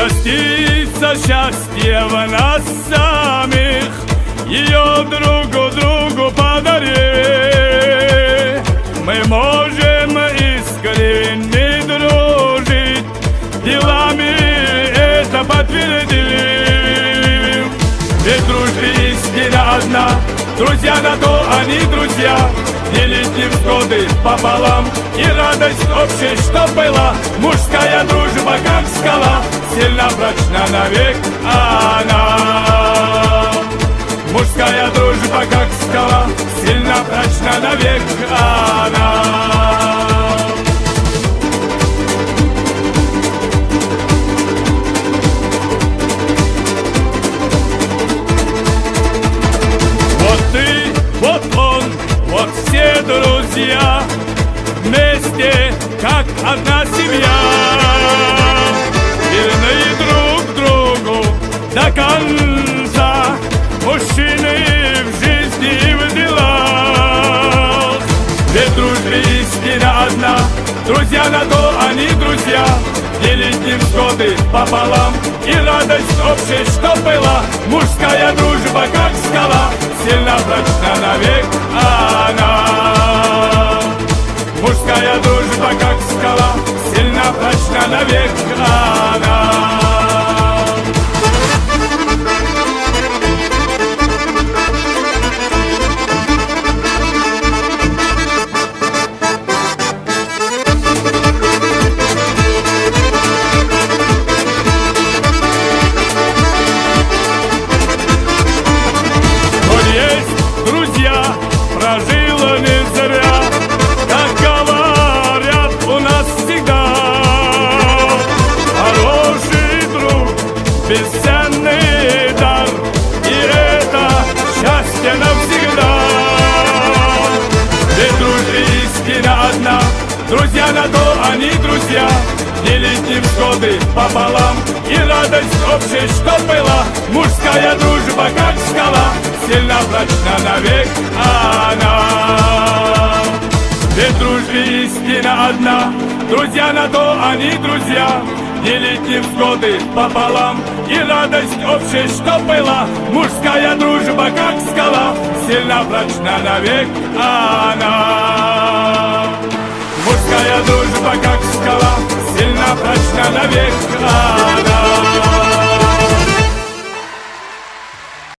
Простится счастье в нас самих, ее другу подари. Мы можем искренне дружить, делами это подтвердим. Ведь дружбе истина одна, друзья на то они друзья. Делить невзгоды пополам и радость общей, что была. Мужская дружба, как скала, сильно прочна навек она. Мужская дружба, как скала, сильно прочна навек она. Вот все друзья вместе, как одна семья, верны друг другу до конца, мужчины в жизни и в делах. Ведь дружбе истина одна, друзья на то они друзья. Делить невзгоды пополам и радость общей, что была. Мужская дружба, как скала, сильно прочна навек она. Мужская дружба, как скала, сильно прочна навек она. Прожила не зря, как говорят у нас всегда. Хороший друг, бесценный дар, и это счастье навсегда. Ведь дружбе истина одна, друзья на то они друзья. Делить невзгоды пополам и радость общей, что была. Мужская дружба, как скала, сильно прочна навек она. Ведь дружбе истина одна, друзья на то они друзья. Делить невзгоды пополам и радость общей, что была. Мужская дружба, как скала, сильно прочна навек она. Мужская дружба, как скала, сильно прочна навек она.